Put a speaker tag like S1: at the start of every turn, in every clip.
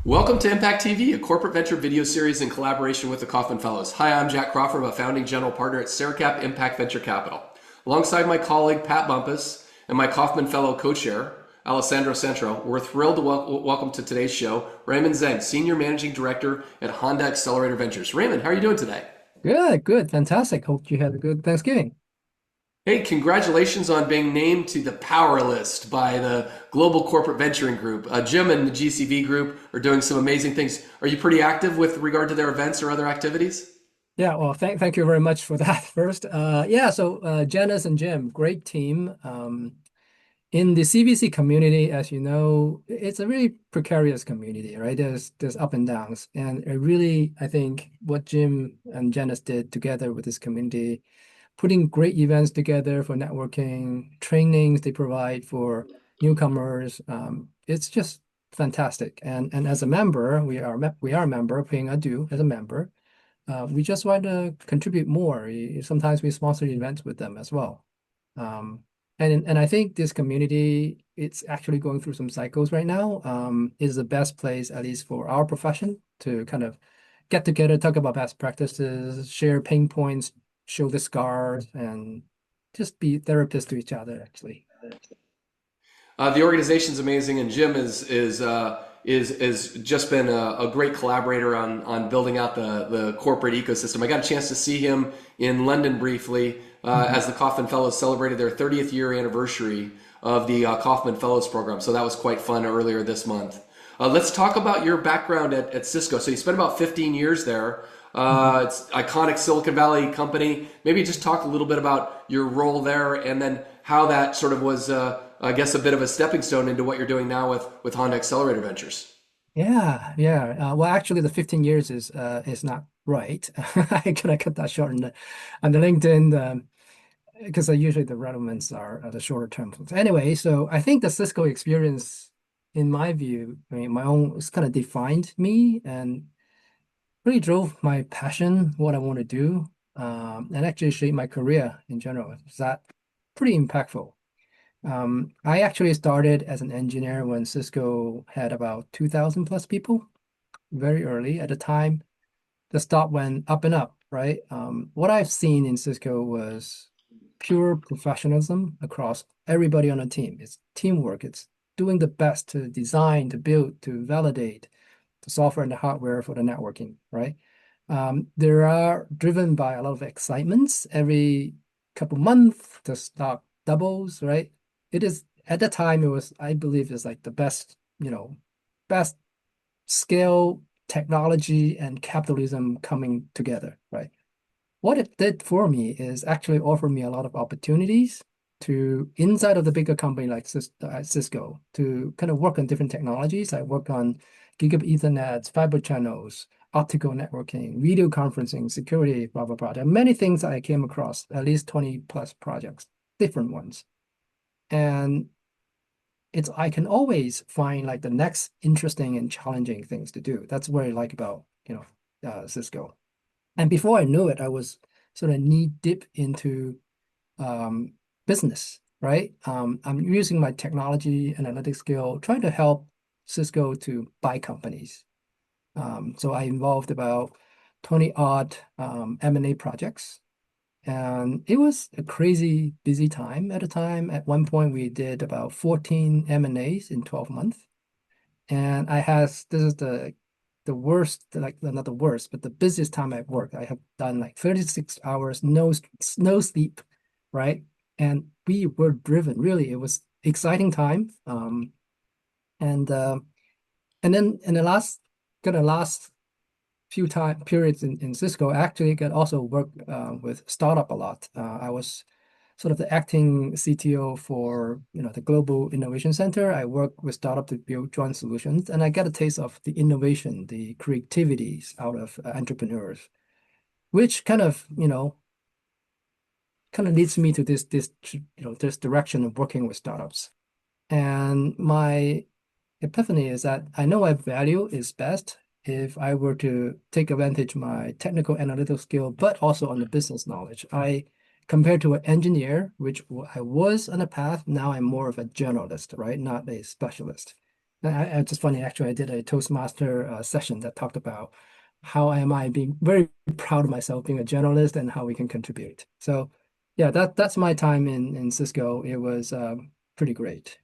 S1: Welcome to Impact TV, a corporate venture video series in collaboration with the Kauffman Fellows. Hi, I'm Jack Crawford, a founding general partner at Seracap Impact Venture Capital. Alongside my colleague Pat Bumpus and my Kauffman Fellow co-chair, Alessandro Centro, we're thrilled to welcome to today's show Raymond Zheng, Senior Managing Director at Honda Accelerator Ventures. Raymond, how are you doing today?
S2: Good, fantastic. Hope you had a good Thanksgiving.
S1: Hey, congratulations on being named to the Power List by the Global Corporate Venturing Group. Jim and the GCV Group are doing some amazing things. Are you pretty active with regard to their events or other activities?
S2: Yeah, well, thank you very much for that first. Janice and Jim, great team. In the CVC community, as you know, it's a really precarious community, right? There's up and downs, and I think what Jim and Janice did together with this community, putting great events together for networking, trainings they provide for newcomers. It's just fantastic. And as a member, we are a member, paying a due as a member. We just want to contribute more. Sometimes we sponsor events with them as well. And I think this community, it's actually going through some cycles right now. Is the best place, at least for our profession, to kind of get together, talk about best practices, share pain points, show the scars, and just be therapists to each other, actually.
S1: The organization's amazing, and Jim is just been a great collaborator on building out the corporate ecosystem. I got a chance to see him in London briefly as the Kauffman Fellows celebrated their 30th year anniversary of the Kauffman Fellows program. So that was quite fun earlier this month. Let's talk about your background at Cisco. So you spent about 15 years there. It's iconic Silicon Valley company. Maybe just talk a little bit about your role there, and then how that sort of was, I guess, a bit of a stepping stone into what you're doing now with Honda Accelerator Ventures.
S2: Yeah. Well, actually, the 15 years is not right. I gotta cut that short on the LinkedIn because usually the relevance are the shorter term. Anyway, so I think the Cisco experience, in my view, I mean, my own, it's kind of defined me and really drove my passion, what I want to do, and actually shaped my career in general. Is that pretty impactful? I actually started as an engineer when Cisco had about 2,000 plus people very early at the time. The stock went up and up, right? What I've seen in Cisco was pure professionalism across everybody on the team. It's teamwork. It's doing the best to design, to build, to validate the software and the hardware for the networking, right? They are driven by a lot of excitements. Every couple months, the stock doubles, right? It is at the time it was, I believe, is like the best, best scale technology and capitalism coming together, right? What it did for me is actually offer me a lot of opportunities to inside of the bigger company like Cisco to kind of work on different technologies. I work on gigabit Ethernet, fiber channels, optical networking, video conferencing, security, blah, blah, blah. There are many things I came across, at least 20 plus projects, different ones. And I can always find like the next interesting and challenging things to do. That's what I like about, Cisco. And before I knew it, I was sort of knee deep into business, right? I'm using my technology analytics skill, trying to help Cisco to buy companies. So I involved about 20 odd M&A projects. And it was a crazy busy time at a time. At one point, we did about 14 M&As in 12 months. And this is the worst, like not the worst, but the busiest time I've worked. I have done like 36 hours, no sleep, right? And we were driven, really. It was exciting time. And and then in the last few time periods in Cisco, I actually got also work with startup a lot. I was sort of the acting CTO for the Global Innovation Center. I work with startup to build joint solutions, and I get a taste of the innovation, the creativities out of entrepreneurs, which kind of leads me to this direction of working with startups. And my epiphany is that I know my value is best if I were to take advantage of my technical analytical skill, but also on the business knowledge. Compared to an engineer, which I was on a path, now I'm more of a generalist, right? Not a specialist. It's just funny, actually. I did a Toastmaster session that talked about how am I being very proud of myself being a generalist and how we can contribute. So, yeah, that's my time in Cisco. It was pretty great.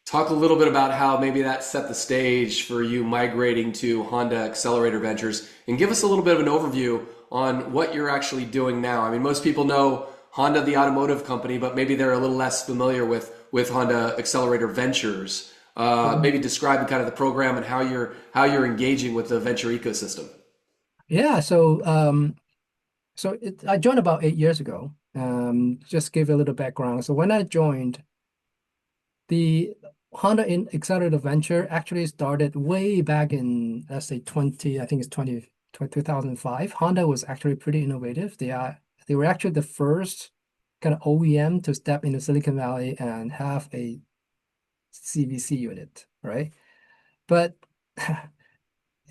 S1: Talk a little bit about how maybe that set the stage for you migrating to Honda Accelerator Ventures, and give us a little bit of an overview on what you're actually doing now. I mean, most people know Honda, the automotive company, but maybe they're a little less familiar with Honda Accelerator Ventures. Maybe describe kind of the program and how you're engaging with the venture ecosystem.
S2: Yeah, I joined about 8 years ago. Just give a little background. So when I joined, the Honda in Accelerator Venture actually started way back in, let's say 20, I think it's 2005. Honda was actually pretty innovative. They were actually the first kind of OEM to step into Silicon Valley and have a CVC unit, right? But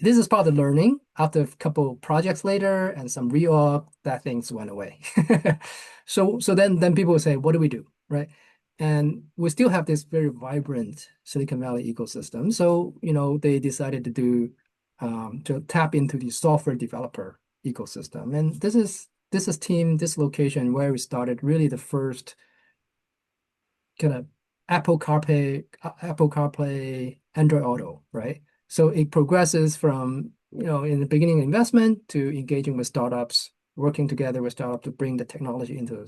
S2: this is part of the learning. After a couple projects later and some reorg, that things went away. So then people will say, what do we do, right? And we still have this very vibrant Silicon Valley ecosystem. So, they decided to tap into the software developer ecosystem. And this location where we started really the first kind of Apple CarPlay, Android Auto, right? So it progresses from, in the beginning investment to engaging with startups, working together with startups to bring the technology into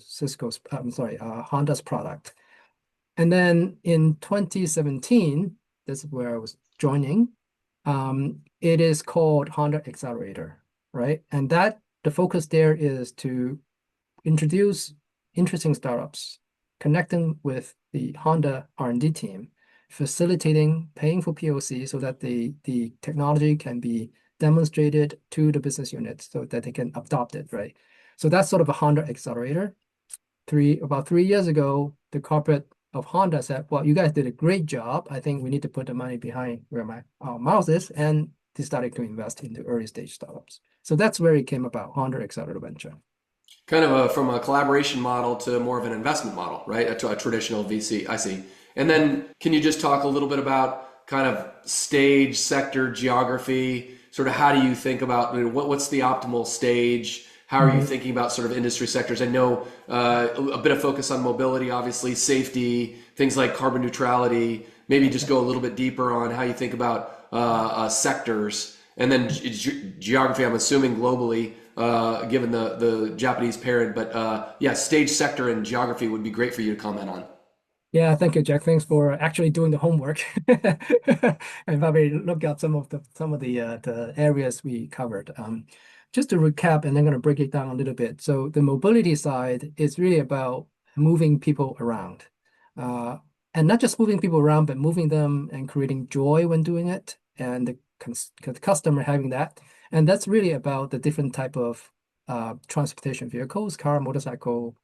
S2: Honda's product. And then in 2017, this is where I was joining. It is called Honda Accelerator, right? And the focus there is to introduce interesting startups, connecting with the Honda R&D team, facilitating paying for POC so that the technology can be demonstrated to the business units so that they can adopt it, right? So that's sort of a Honda Accelerator. About 3 years ago, the corporate of Honda said, well, you guys did a great job. I think we need to put the money behind where our mouth is, and they started to invest into early stage startups. So that's where it came about, Honda Accelerator Venture.
S1: Kind of from a collaboration model to more of an investment model, right? A traditional VC. I see. And then can you just talk a little bit about kind of stage, sector, geography? Sort of how do you think about, what's the optimal stage? How are you
S2: Mhm.
S1: thinking about sort of industry sectors? I know a bit of focus on mobility, obviously, safety, things like carbon neutrality. Maybe just go a little bit deeper on how you think about sectors. And then geography, I'm assuming globally, given the Japanese parent. But yeah, stage, sector, and geography would be great for you to comment on.
S2: Yeah, thank you, Jack. Thanks for actually doing the homework and probably look at some of the areas we covered. Just to recap, and I'm going to break it down a little bit. So the mobility side is really about moving people around, uh, and not just moving people around, but moving them and creating joy when doing it, and the customer having that. And that's really about the different type of transportation vehicles, car, motorcycle,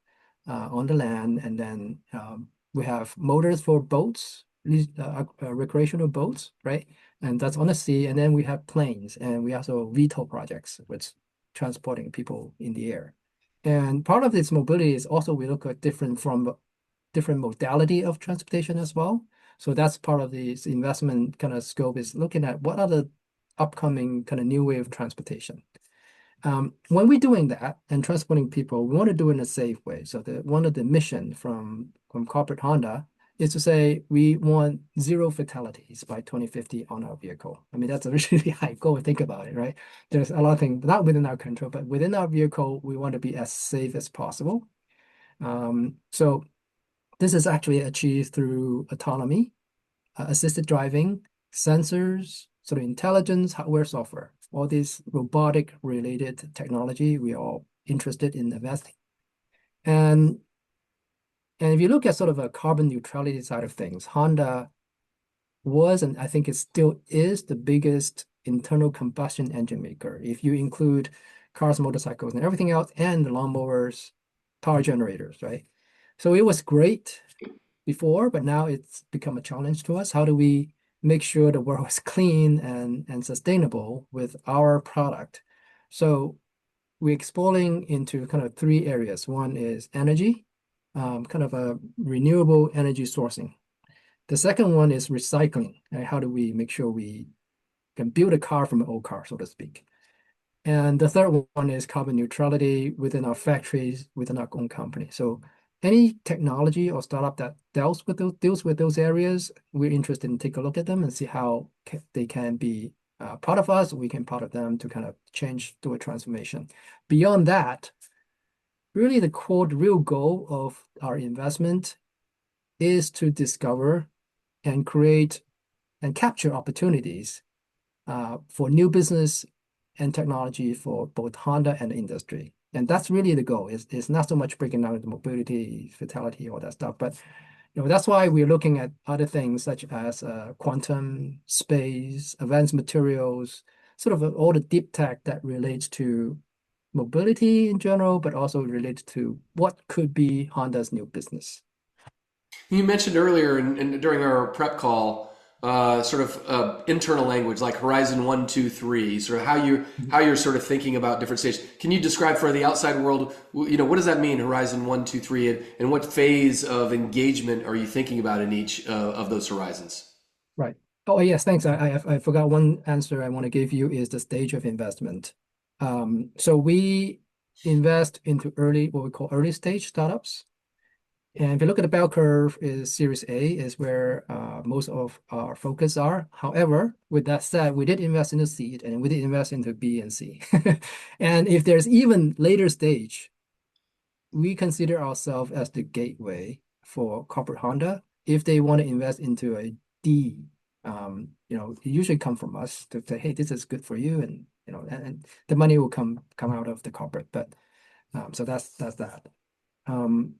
S2: on the land, and then we have motors for boats, recreational boats, right? And that's on the sea. And then we have planes, and we also VTOL projects, which transporting people in the air. And part of this mobility is also we look at different modality of transportation as well. So that's part of this investment kind of scope is looking at what are the upcoming kind of new way of transportation. When we're doing that and transporting people, we want to do it in a safe way. So one of the mission from corporate Honda is to say we want zero fatalities by 2050 on our vehicle. I mean, that's a really high goal. Think about it, right? There's a lot of things not within our control, but within our vehicle, we want to be as safe as possible. So this is actually achieved through autonomy, assisted driving, sensors, sort of intelligence, hardware, software, all these robotic related technology we are all interested in investing. And and if you look at sort of a carbon neutrality side of things, Honda was, and I think it still is, the biggest internal combustion engine maker. If you include cars, motorcycles, and everything else, and the lawnmowers, power generators, right? So it was great before, but now it's become a challenge to us. How do we make sure the world is clean and sustainable with our product? So we're exploring into kind of three areas. One is energy, kind of a renewable energy sourcing. The second one is recycling. And how do we make sure we can build a car from an old car, so to speak? And the third one is carbon neutrality within our factories, within our own company. So any technology or startup that deals with those areas, we're interested in take a look at them and see how they can be part of us. We can part of them to kind of change, do a transformation. Beyond that, really the real goal of our investment is to discover and create and capture opportunities for new business and technology for both Honda and the industry. And that's really the goal. It's not so much breaking down the mobility, fatality, all that stuff, but that's why we're looking at other things such as quantum, space, advanced materials, sort of all the deep tech that relates to mobility in general, but also related to what could be Honda's new business.
S1: You mentioned earlier during our prep call, sort of internal language like Horizon 1, 2, 3, sort of how you're sort of thinking about different stages. Can you describe for the outside world, what does that mean, Horizon 1, 2, 3, and what phase of engagement are you thinking about in each of those horizons?
S2: Right. Oh, yes, thanks. I forgot one answer I want to give you is the stage of investment. So we invest into what we call early stage startups. And if you look at the bell curve, is Series A is where most of our focus are. However, with that said, we did invest in the seed and we did invest into B and C. And if there's even later stage, we consider ourselves as the gateway for corporate Honda. If they want to invest into a D, it usually come from us to say, hey, this is good for you, and the money will come out of the corporate. But so that's that. Um,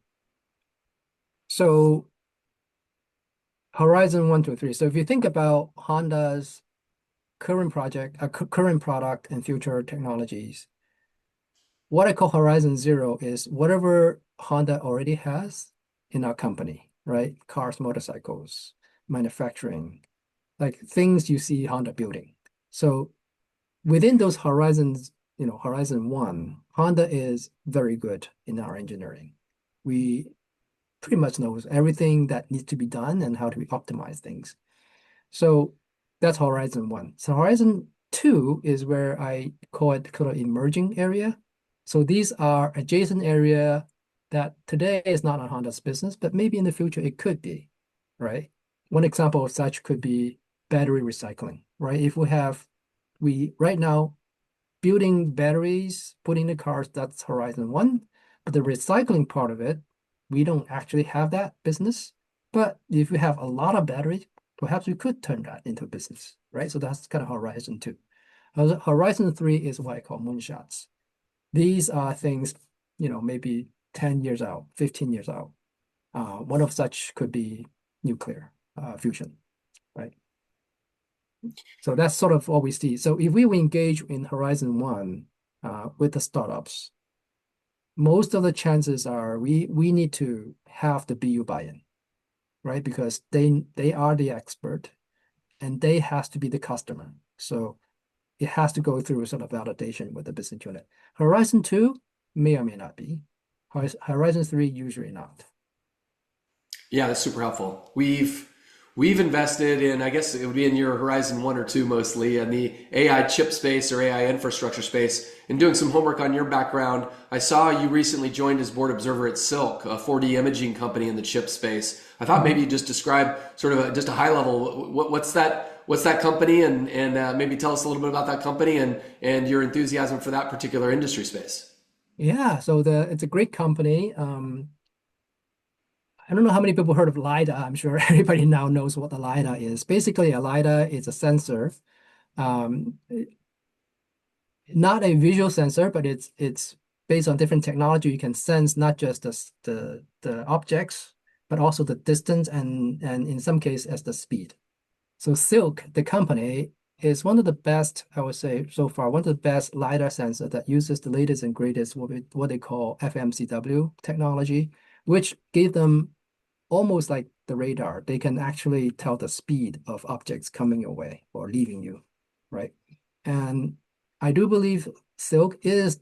S2: so Horizon 1, 2, 3. So if you think about Honda's current product and future technologies, what I call Horizon Zero is whatever Honda already has in our company, right? Cars, motorcycles, manufacturing, like things you see Honda building. So within those horizons, Horizon 1, Honda is very good in our engineering. We pretty much knows everything that needs to be done and how to optimize things. So that's Horizon 1. So Horizon 2 is where I call it kind of emerging area. So these are adjacent area that today is not on Honda's business, but maybe in the future it could be, right? One example of such could be battery recycling, right? If we right now building batteries, putting the cars, that's Horizon 1. But the recycling part of it, we don't actually have that business. But if we have a lot of batteries, perhaps we could turn that into a business, right? So that's kind of Horizon 2. Horizon 3 is what I call moonshots. These are things, maybe 10 years out, 15 years out. One of such could be nuclear fusion, right? So that's sort of what we see. So if we engage in Horizon 1 with the startups, most of the chances are we need to have the BU buy-in, right? Because they are the expert and they has to be the customer. So it has to go through sort of validation with the business unit. Horizon 2 may or may not be. Horizon 3 usually not.
S1: Yeah, that's super helpful. We've invested in, I guess it would be in your Horizon 1 or 2 mostly, in the AI chip space or AI infrastructure space. And doing some homework on your background, I saw you recently joined as board observer at Silk, a 4D imaging company in the chip space. I thought maybe you just describe sort of just a high level. What's that company, and maybe tell us a little bit about that company and your enthusiasm for that particular industry space.
S2: Yeah, so it's a great company. I don't know how many people heard of LiDAR. I'm sure everybody now knows what the LiDAR is. Basically, a LiDAR is a sensor, um, not a visual sensor, but it's based on different technology. You can sense not just the objects, but also the distance and in some cases as the speed. So Silk, the company, is one of the best, I would say, so far, one of the best LiDAR sensor that uses the latest and greatest what they call FMCW technology, which gave them almost like the radar. They can actually tell the speed of objects coming your way or leaving you, right? And I do believe Silk has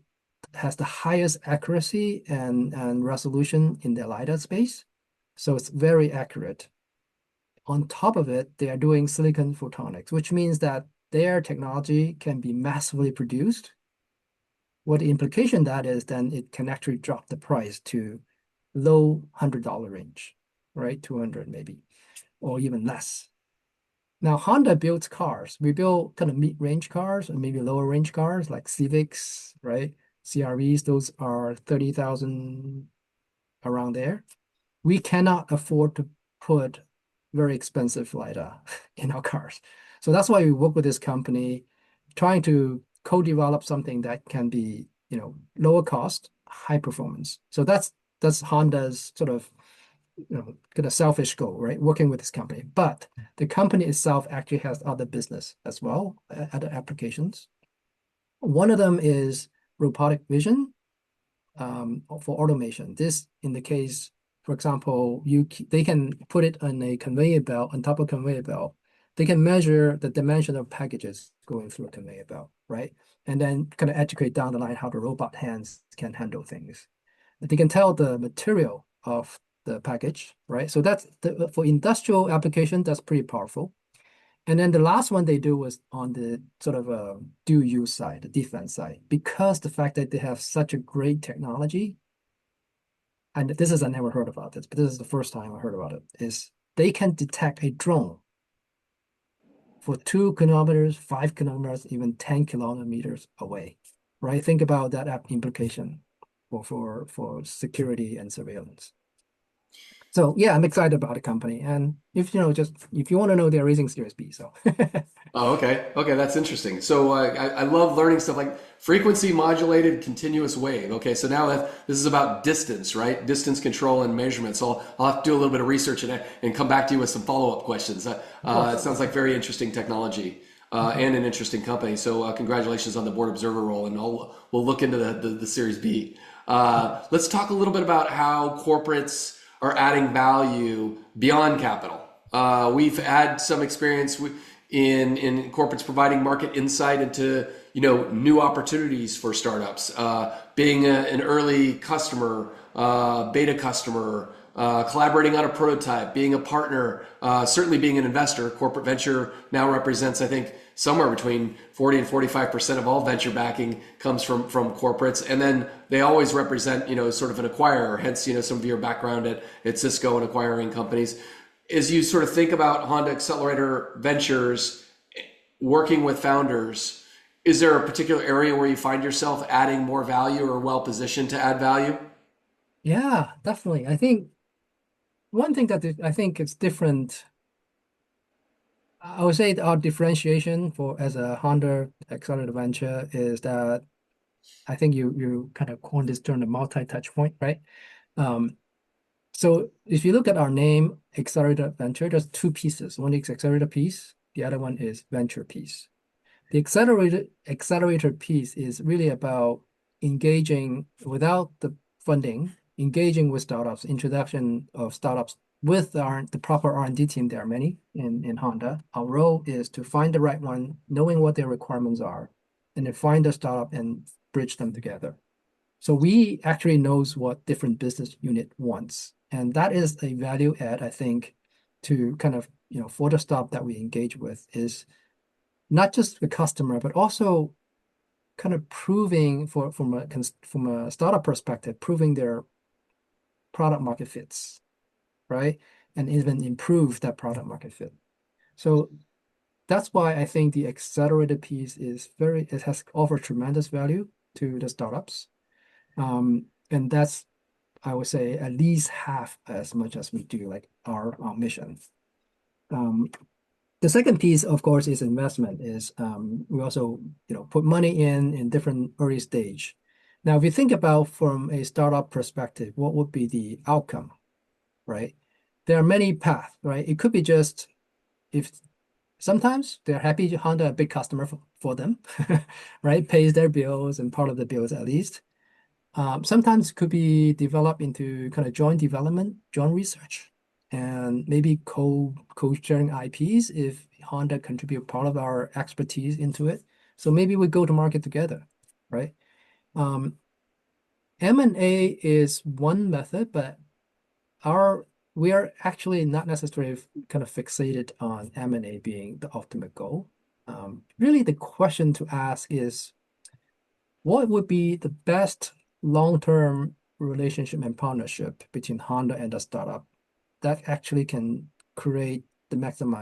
S2: the highest accuracy and resolution in the LiDAR space. So it's very accurate. on top of it, they are doing silicon photonics, which means that their technology can be massively produced. What the implication that is, then it can actually drop the price to low $100 range, right? 200 maybe, or even less. Now, Honda builds cars. We build kind of mid-range cars and maybe lower range cars like Civics, right? CRVs, those are 30,000 around there. We cannot afford to put very expensive LiDAR in our cars. So that's why we work with this company, trying to co-develop something that can be, lower cost, high performance. So that's Honda's sort of, kind of selfish goal, right? Working with this company. But the company itself actually has other business as well, other applications. One of them is robotic vision, for automation. This in the case, for example, they can put it on a conveyor belt, on top of conveyor belt. They can measure the dimension of packages going through a conveyor belt, right? And then kind of educate down the line how the robot hands can handle things. They can tell the material of the package, right? So that's for industrial application, that's pretty powerful. And then the last one they do was on the sort of dual use side, the defense side, because the fact that they have such a great technology, and this is I never heard about this, but this is the first time I heard about it, is they can detect a drone for 2 kilometers, 5 kilometers, even 10 kilometers away, right? Think about that implication for security and surveillance. So yeah, I'm excited about the company. And just if you want to know, they're raising Series B. So
S1: Oh, okay. Okay, that's interesting. So I love learning stuff like frequency modulated continuous wave. Okay, so now this is about distance, right? Distance control and measurement. So I'll have to do a little bit of research and come back to you with some follow-up questions. It sounds like very interesting technology and an interesting company. So congratulations on the board observer role, and we'll look into the Series B. Let's talk a little bit about how corporates are adding value beyond capital. We've had some experience in corporates providing market insight into new opportunities for startups, being an early customer, beta customer, collaborating on a prototype, being a partner, certainly being an investor. Corporate venture now represents, I think, somewhere between 40 and 45% of all venture backing comes from corporates. And then they always represent, sort of an acquirer, hence, some of your background at Cisco and acquiring companies. As you sort of think about Honda Accelerator Ventures, working with founders, is there a particular area where you find yourself adding more value or well positioned to add value?
S2: yeah, definitely. I think one thing that I think it's different, I would say our differentiation for as a Honda Accelerator Venture is that I think you kind of coined this term the multi-touch point, right? Um, so if you look at our name, Accelerator Venture, there's two pieces. One is accelerator piece, the other one is venture piece. The accelerator piece is really about engaging without the funding, engaging with startups, introduction of startups with the proper R&D team. There are many in Honda. Our role is to find the right one, knowing what their requirements are, and then find the startup and bridge them together. So we actually knows what different business unit wants. And that is a value add, I think, to kind of, for the startup that we engage with is not just the customer, but also kind of proving from a startup perspective, proving their product market fits, right? And even improve that product market fit. So that's why I think the accelerated piece it has offered tremendous value to the startups. And that's, I would say, at least half as much as we do like our mission. Um, The second piece, of course, is investment. Is we also put money in different early stage. Now, if you think about from a startup perspective, what would be the outcome, right? There are many paths, right? It could be just if sometimes they're happy to Honda a big customer for them, right? Pays their bills and part of the bills at least. Sometimes it could be developed into kind of joint development, joint research, and maybe co-sharing IPs if Honda contribute part of our expertise into it. So maybe we go to market together, right? Um, M&A is one method, but our we are actually not necessarily kind of fixated on M&A being the ultimate goal. Really, the question to ask is what would be the best long-term relationship and partnership between Honda and a startup that actually can create the maximum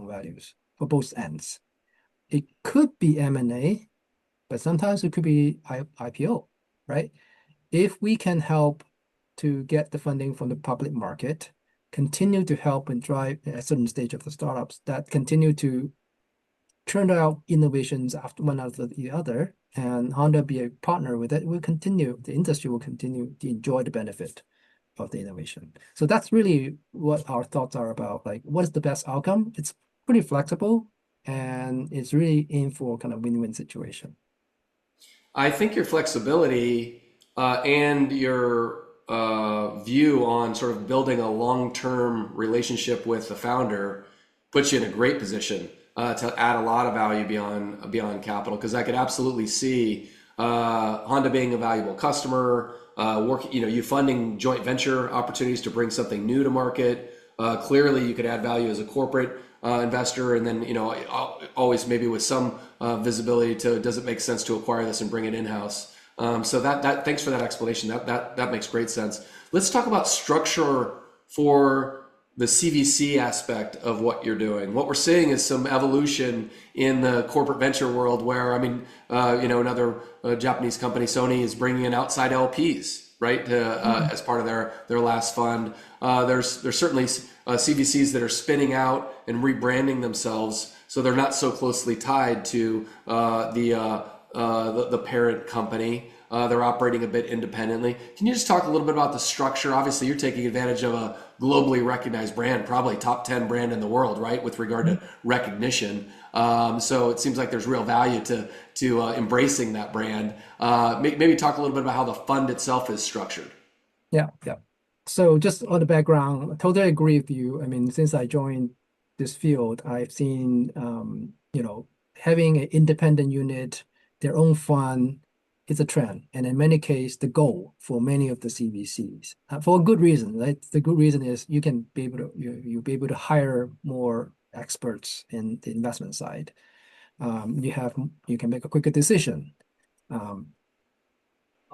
S2: values for both ends. It could be M&A, but sometimes it could be IPO, right? If we can help to get the funding from the public market, continue to help and drive at a certain stage of the startups that continue to churn out innovations after one after the other, and Honda be a partner with it, the industry will continue to enjoy the benefit of the innovation. So that's really what our thoughts are about. Like, what is the best outcome? It's pretty flexible and it's really in for kind of win-win situation.
S1: I think your flexibility and your view on sort of building a long-term relationship with the founder puts you in a great position to add a lot of value beyond capital. Because I could absolutely see Honda being a valuable customer, you funding joint venture opportunities to bring something new to market. Clearly, you could add value as a corporate investor, and then always maybe with some visibility to does it make sense to acquire this and bring it in house. So that thanks for that explanation. That makes great sense. Let's talk about structure for the CVC aspect of what you're doing. What we're seeing is some evolution in the corporate venture world where, another Japanese company, Sony, is bringing in outside LPs, right, as part of their last fund. There's certainly CVCs that are spinning out and rebranding themselves so they're not so closely tied to the parent company. They're operating a bit independently. Can you just talk a little bit about the structure? Obviously, you're taking advantage of a globally recognized brand, probably top 10 brand in the world, right, with regard to recognition. So it seems like there's real value to embracing that brand. Maybe talk a little bit about how the fund itself is structured.
S2: Yeah, yeah. So just on the background, I totally agree with you. I mean, since I joined this field, I've seen, having an independent unit, their own fund, is a trend, and in many cases, the goal for many of the CVCs for a good reason. Right? The good reason is you'll be able to hire more experts in the investment side. You can make a quicker decision. On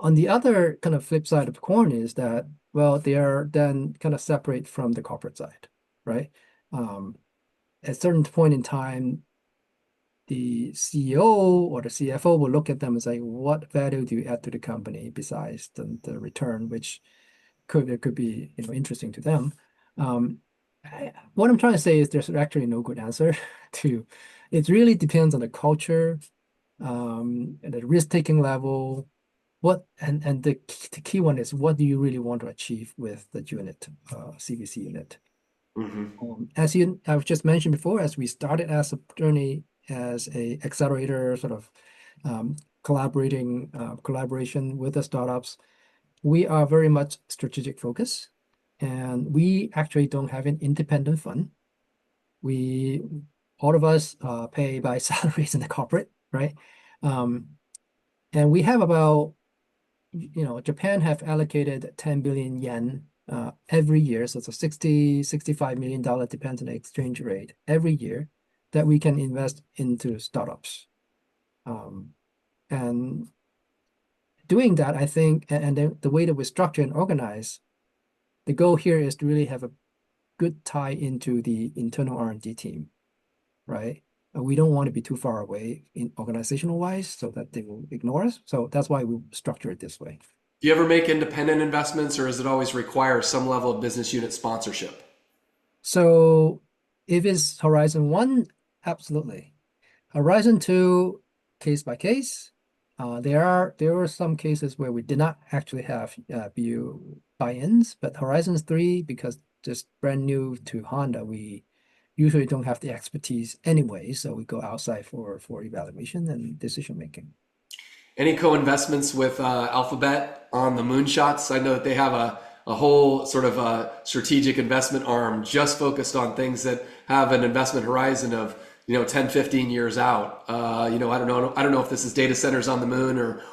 S2: the other kind of flip side of the coin is that, well, they are then kind of separate from the corporate side, right? At a certain point in time, the CEO or the CFO will look at them and say, what value do you add to the company besides the return, which could be interesting to them. What I'm trying to say is there's actually no good answer to. It really depends on the culture, and the risk-taking level. And the key one is, what do you really want to achieve with the unit, CVC unit? As I've just mentioned before, as we started as a journey as a accelerator sort of collaboration with the startups, we are very much strategic focus, and we actually don't have an independent fund. All of us pay by salaries in the corporate, right? And we have about, Japan have allocated 10 billion yen every year. So it's a $65 million, depends on the exchange rate, every year that we can invest into startups. And doing that, I think, and the way that we structure and organize, the goal here is to really have a good tie into the internal R&D team, right? We don't want to be too far away in organizational wise so that they will ignore us. So that's why we structure it this way.
S1: Do you ever make independent investments, or does it always require some level of business unit sponsorship?
S2: So if it's Horizon 1, absolutely. Horizon 2, case by case. There were some cases where we did not actually have BU buy-ins, but Horizon 3, because just brand new to Honda, we usually don't have the expertise anyway, so we go outside for evaluation and decision making.
S1: Any co-investments with Alphabet on the moonshots? I know that they have a whole sort of strategic investment arm just focused on things that have an investment horizon of 10, 15 years out. I don't know if this is data centers on the moon or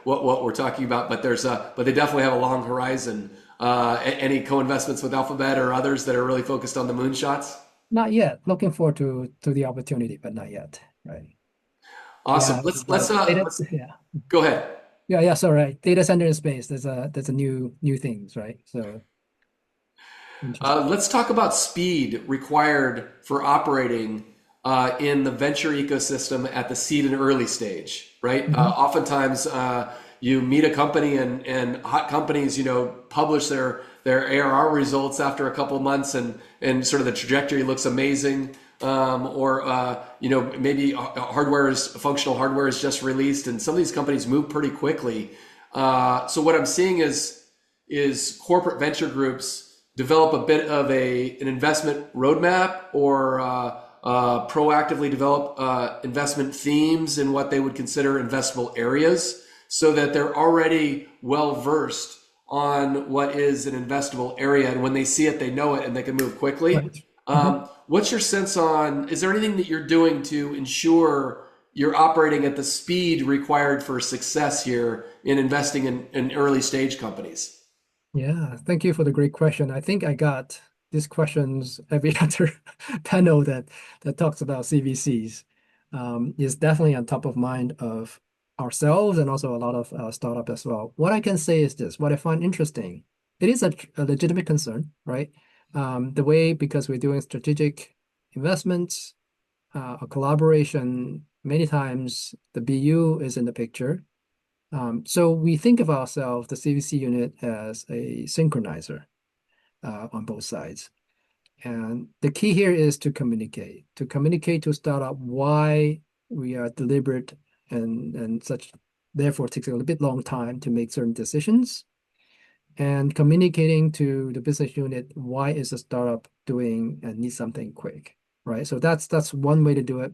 S1: what we're talking about, but they definitely have a long horizon. Any co-investments with Alphabet or others that are really focused on the moonshots?
S2: Not yet. Looking forward to the opportunity, but not yet. Right.
S1: Awesome.
S2: Yeah.
S1: Let's
S2: Yeah.
S1: go ahead.
S2: Yeah. Yeah. So right. Data center in space. There's a new things, right? So interesting.
S1: Let's talk about speed required for operating in the venture ecosystem at the seed and early stage, right?
S2: Hmm.
S1: Oftentimes, you meet a company and hot companies, publish their ARR results after a couple of months, and sort of the trajectory looks amazing. Or maybe functional hardware is just released, and some of these companies move pretty quickly. So what I'm seeing is corporate venture groups develop a bit of an investment roadmap, or proactively develop investment themes in what they would consider investable areas, so that they're already well versed on what is an investable area, and when they see it they know it and they can move quickly.
S2: Right. Hmm.
S1: What's your sense on, is there anything that you're doing to ensure you're operating at the speed required for success here in investing in early stage companies?
S2: Yeah. Thank you for the great question. I think I got these questions every other panel that talks about CVCs. Is definitely on top of mind of ourselves and also a lot of startup as well. What I can say is this: what I find interesting, it is a legitimate concern, right? The way, because we're doing strategic investments, a collaboration, many times the BU is in the picture. So we think of ourselves, the CVC unit, as a synchronizer on both sides. And the key here is to communicate to startup why we are deliberate and such, therefore it takes a little bit long time to make certain decisions, and communicating to the business unit why is the startup doing and need something quick, right? So that's one way to do it.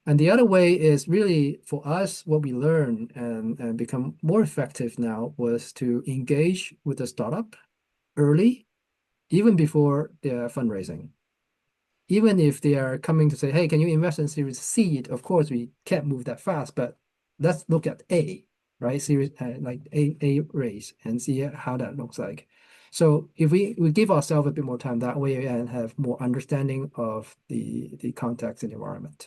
S2: And the other way is really for us, what we learn and become more effective now was to engage with the startup early, even before their fundraising. Even if they are coming to say, hey, can you invest in Series Seed? Of course, we can't move that fast, but let's look at A, right? Series like A raise and see how that looks like. So if we give ourselves a bit more time that way and have more understanding of the context and environment.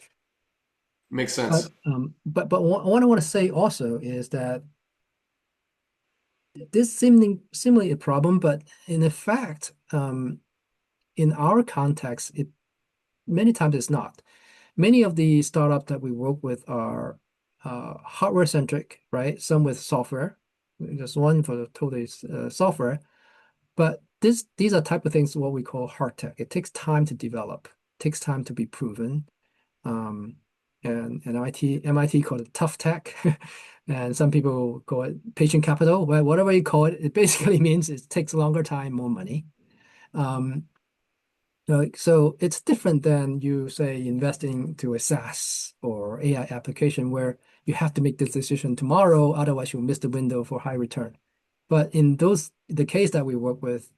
S1: Makes sense.
S2: But what I want to say also is that this seemingly a problem, but in effect, in our context, it many times it's not. Many of the startups that we work with are hardware centric, right? Some with software. There's one for the totally software, but these are type of things what we call hard tech. It takes time to develop, takes time to be proven. Um, and MIT call it tough tech, and some people call it patient capital. Well, whatever you call it, it basically means it takes longer time, more money. Um, so it's different than you say investing to a SaaS or AI application where you have to make this decision tomorrow, otherwise you'll miss the window for high return. But in the case that we work with,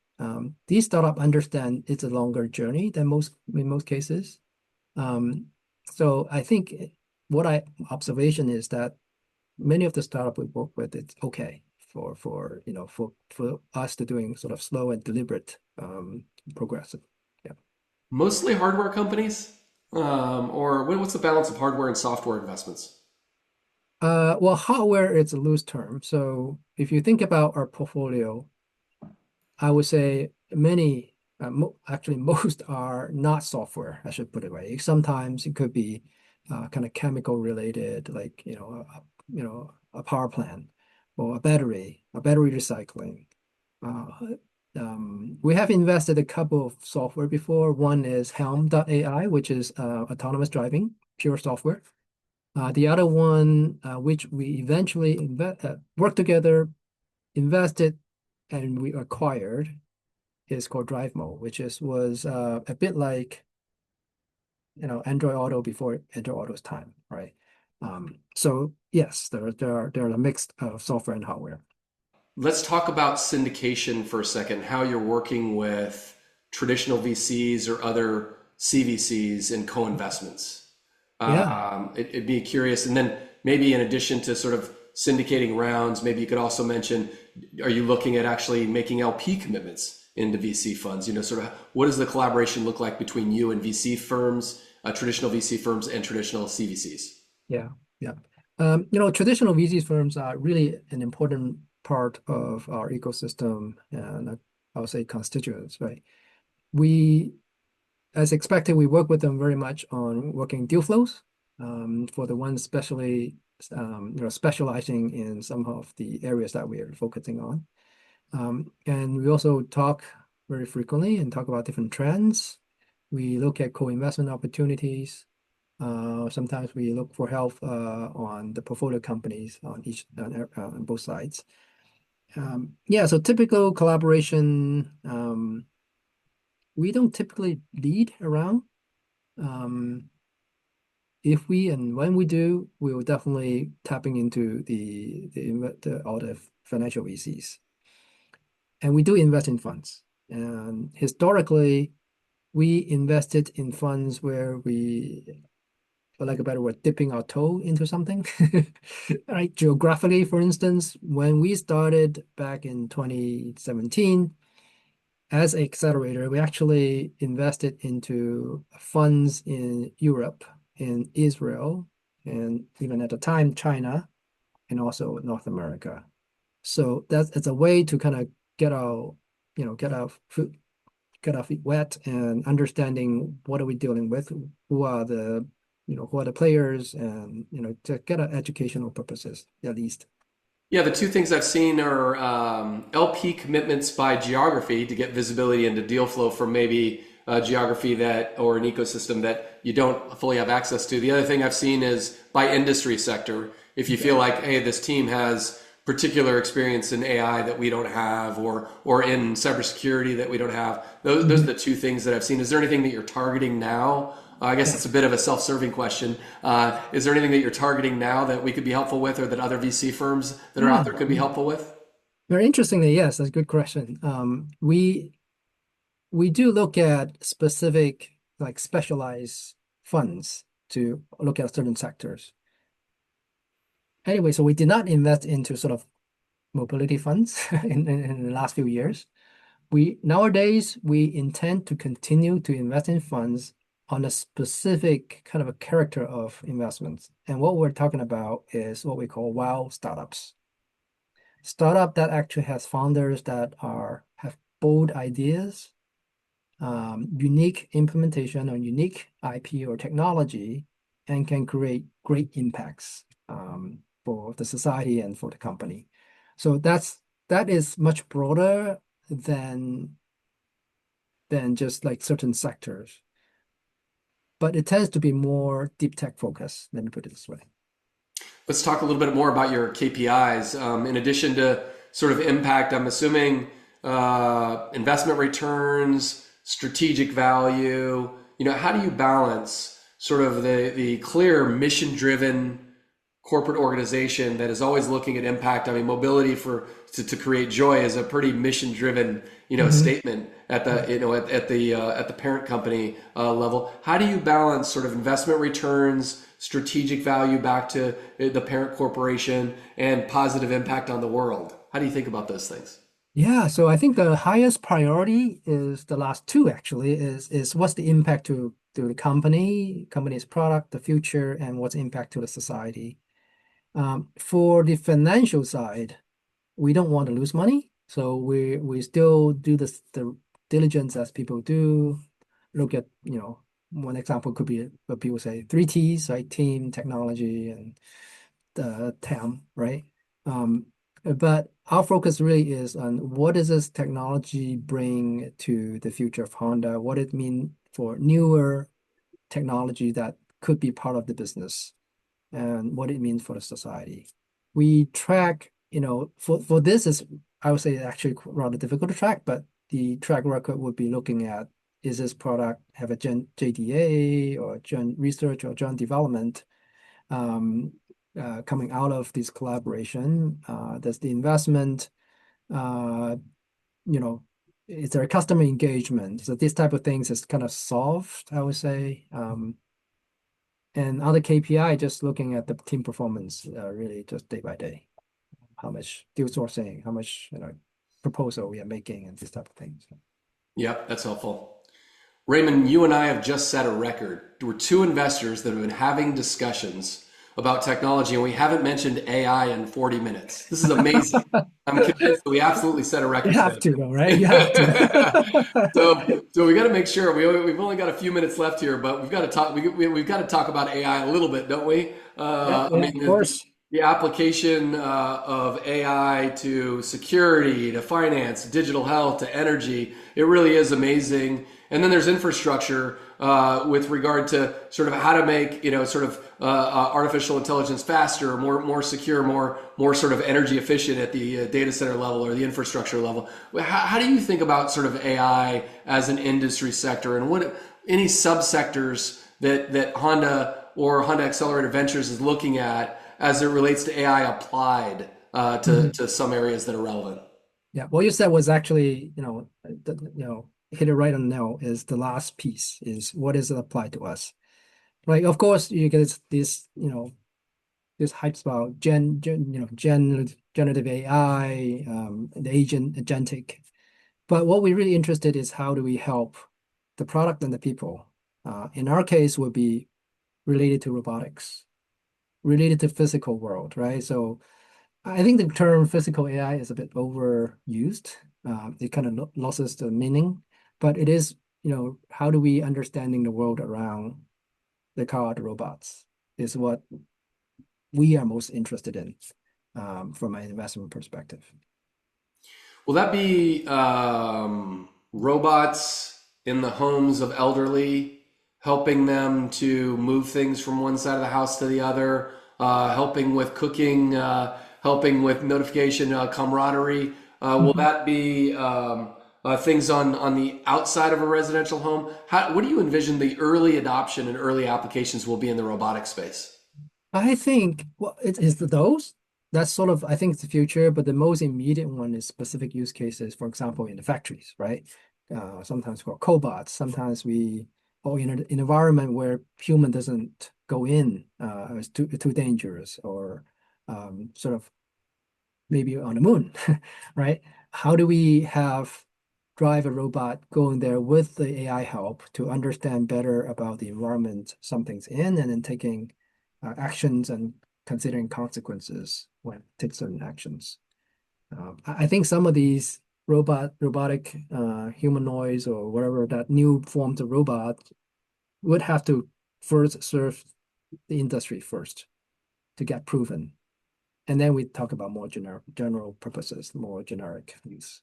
S2: these startup understand it's a longer journey than in most cases. Um, so I think what I observation is that many of the startup we work with, it's okay for us to doing sort of slow and deliberate progressive. Yeah.
S1: Mostly hardware companies, or what's the balance of hardware and software investments?
S2: Well, hardware is a loose term. So if you think about our portfolio, I would say many, mo actually most are not software, I should put it right. Sometimes it could be kind of chemical related, like, a power plant or a battery recycling. Uh, we have invested a couple of software before. One is Helm.ai, which is autonomous driving, pure software. The other one, which we eventually worked together, invested, and we acquired, is called DriveMo, which was a bit like Android Auto before Android Auto's time, right? So yes, there are a mix of software and hardware.
S1: Let's talk about syndication for a second, how you're working with traditional VCs or other CVCs in co-investments.
S2: Yeah.
S1: It'd be curious. And then maybe in addition to sort of syndicating rounds? Maybe you could also mention, are you looking at actually making LP commitments into VC funds? Sort of what does the collaboration look like between you and VC firms, traditional VC firms and traditional CVCs?
S2: Yeah, yeah. Traditional VC firms are really an important part of our ecosystem, and I would say constituents, right? We, as expected, we work with them very much on working deal flows, for the ones especially specializing in some of the areas that we are focusing on. And we also talk very frequently and talk about different trends. We look at co-investment opportunities. Sometimes we look for help on the portfolio companies on both sides. Yeah, so typical collaboration. We don't typically lead around. If we and when we do, we will definitely tapping into all the financial VCs, and we do invest in funds. And historically, we invested in funds where we, for lack of a better word, dipping our toe into something. Right? Geographically, for instance, when we started back in 2017 as Xcelerator, we actually invested into funds in Europe, in Israel, and even at the time, China, and also North America. So it's a way to kind of get our, get our foot, get our feet wet and understanding what are we dealing with, who are the players, and to get our educational purposes at least.
S1: Yeah, the two things I've seen are LP commitments by geography to get visibility into deal flow from maybe a geography that or an ecosystem that you don't fully have access to. The other thing I've seen is by industry sector. If you feel like, hey, this team has particular experience in AI that we don't have, or in cybersecurity that we don't have, those are the two things that I've seen. Is there anything that you're targeting now? I guess it's a bit of a self-serving question. Is there anything that you're targeting now that we could be helpful with, or that other VC firms that are out there could be helpful with?
S2: Very interestingly, yes, that's a good question. We do look at specific, like specialized funds to look at certain sectors. Anyway, so we did not invest into sort of mobility funds in the last few years. Nowadays we intend to continue to invest in funds on a specific kind of a character of investments. And what we're talking about is what we call wow startups. Startup that actually has founders that have bold ideas, unique implementation or unique IP or technology, and can create great impacts for the society and for the company. So that is much broader than just like certain sectors. But it tends to be more deep tech focused, let me put it this way.
S1: Let's talk a little bit more about your KPIs. In addition to sort of impact, I'm assuming investment returns, strategic value. How do you balance sort of the clear mission-driven corporate organization that is always looking at impact? I mean, mobility to create joy is a pretty mission-driven statement at the parent company level. How do you balance sort of investment returns, strategic value back to the parent corporation, and positive impact on the world? How do you think about those things?
S2: Yeah, so I think the highest priority is the last two actually, is what's the impact to the company's product, the future, and what's impact to the society. For the financial side, we don't want to lose money, so we still do the diligence as people do. Look at, one example could be what people say, three T's, right? Team, technology, and the TAM, right? But our focus really is on what does this technology bring to the future of Honda? What it mean for newer technology that could be part of the business, and what it means for the society. We track, for this is, I would say, actually rather difficult to track, but the track record would be looking at, is this product have a JDA or joint research or joint development coming out of this collaboration? Does the investment, is there a customer engagement? So this type of things is kind of soft, I would say. And other KPI, just looking at the team performance, really just day by day. how much deal sourcing, how much proposal we are making, and this type of things.
S1: Yep, that's helpful. Raymond, you and I have just set a record. We're two investors that have been having discussions about technology, and we haven't mentioned AI in 40 minutes. This is amazing. I'm convinced that we absolutely set a
S2: You
S1: record
S2: have
S1: today.
S2: to, though, right? You have to.
S1: So we got to make sure we've only got a few minutes left here, but we've got to talk. We've got to talk about AI a little bit, don't we?
S2: Yeah,
S1: I
S2: yeah,
S1: mean,
S2: of course.
S1: the application of AI to security, to finance, digital health, to energy, it really is amazing. And then there's infrastructure with regard to sort of how to make artificial intelligence faster, more secure, more sort of energy efficient at the data center level or the infrastructure level. How do you think about sort of AI as an industry sector, and what any subsectors that Honda or Honda Accelerator Ventures is looking at as it relates to AI applied to some areas that are relevant?
S2: Yeah, what you said was actually, hit it right on the nail. Is the last piece is what is it applied to us? Like, of course, you get this hypes about generative AI, the agentic. But what we're really interested is how do we help the product and the people. In our case, would be related to robotics, related to physical world, right? So I think the term physical AI is a bit overused. It kind of loses the meaning, but it is, how do we understanding the world around the car, the robots is what we are most interested in from an investment perspective.
S1: Will that be robots in the homes of elderly, helping them to move things from one side of the house to the other, helping with cooking, helping with notification, camaraderie? Will
S2: Mhm.
S1: that be things on the outside of a residential home? What do you envision the early adoption and early applications will be in the robotic space?
S2: I think well, it is those. That's sort of, I think it's the future, but the most immediate one is specific use cases, for example, in the factories, right? Sometimes for cobots, sometimes or in an environment where human doesn't go in, it's too dangerous, or sort of maybe on the moon, right? How do we have drive a robot going there with the AI help to understand better about the environment something's in, and then taking actions and considering consequences when it takes certain actions. I think some of these robotic humanoids or whatever that new forms of robot would have to first serve the industry first to get proven. And then we talk about more general purposes, more generic use.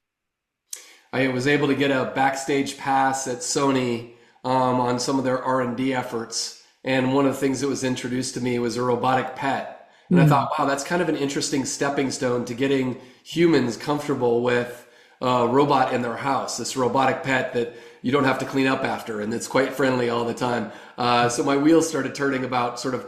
S1: I was able to get a backstage pass at Sony on some of their R&D efforts, and one of the things that was introduced to me was a robotic pet. And I thought,
S2: Mm.
S1: wow, that's kind of an interesting stepping stone to getting humans comfortable with a robot in their house. This robotic pet that you don't have to clean up after, and it's quite friendly all the time. So my wheels started turning about sort of,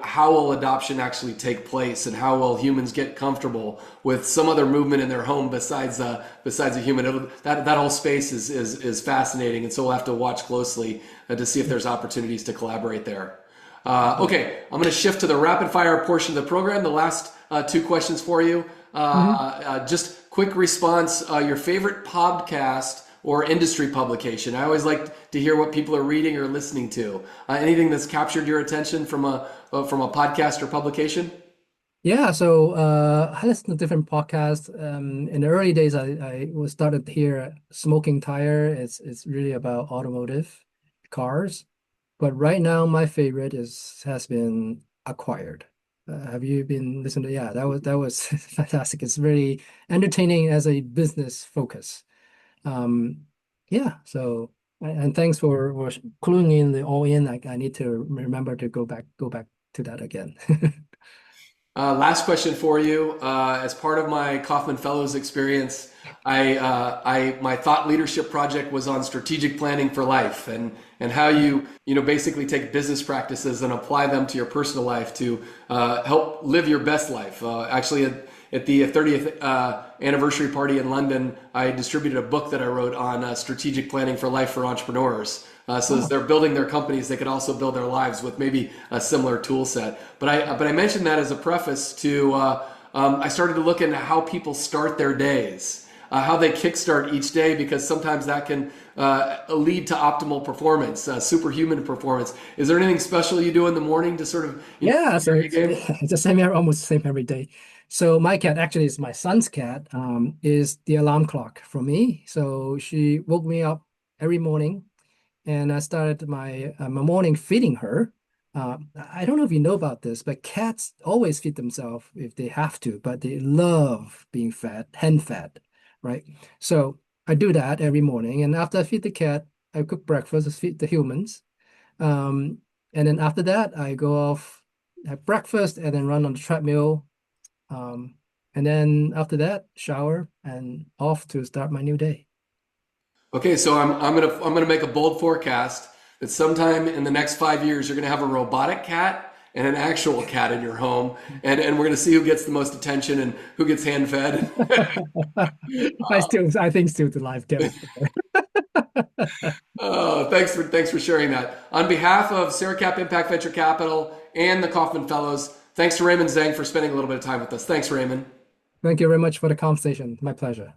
S1: how will adoption actually take place, and how will humans get comfortable with some other movement in their home besides a human. That whole space is fascinating, and so we'll have to watch closely to see if there's opportunities to collaborate there. Okay, I'm going to shift to the rapid fire portion of the program. The last two questions for you.
S2: Mhm.
S1: Just quick response. Your favorite podcast or industry publication? I always like to hear what people are reading or listening to. Anything that's captured your attention from a podcast or publication?
S2: Yeah, so I listen to different podcasts. In the early days, I was started here Smoking Tire. It's really about automotive cars. But right now, my favorite has been Acquired. Have you been listening to? Yeah, that was fantastic. It's very entertaining as a business focus. Um, yeah. So and thanks for cluing in the all in. I need to remember to go back to that again.
S1: Last question for you. As part of my Kaufman Fellows experience, my thought leadership project was on strategic planning for life, and how you basically take business practices and apply them to your personal life to help live your best life. Actually, at the 30th anniversary party in London, I distributed a book that I wrote on strategic planning for life for entrepreneurs. So as
S2: Oh,
S1: they're building their companies, they could also build their lives with maybe a similar tool set. But I mentioned that as a preface to I started to look into how people start their days, how they kickstart each day, because sometimes that can lead to optimal performance, superhuman performance. Is there anything special you do in the morning to sort of,
S2: Yeah,
S1: up
S2: so
S1: your
S2: it's,
S1: game?
S2: it's the same, almost the same every day. So my cat actually is my son's cat, is the alarm clock for me. So she woke me up every morning, and I started my morning feeding her. I don't know if you know about this, but cats always feed themselves if they have to, but they love being fed, hand fed, right? So I do that every morning, and after I feed the cat, I cook breakfast, I feed the humans. Um, and then after that, I go off, have breakfast, and then run on the treadmill. Um, and then after that, shower and off to start my new day.
S1: Okay, so I'm gonna make a bold forecast that sometime in the next 5 years you're gonna have a robotic cat and an actual cat in your home, and we're gonna see who gets the most attention and who gets hand fed.
S2: I think still the life get it.
S1: Oh, thanks for sharing that. On behalf of Seracap Impact Venture Capital and the Kaufman Fellows, thanks to Raymond Zheng for spending a little bit of time with us. Thanks, Raymond.
S2: Thank you very much for the conversation. My pleasure.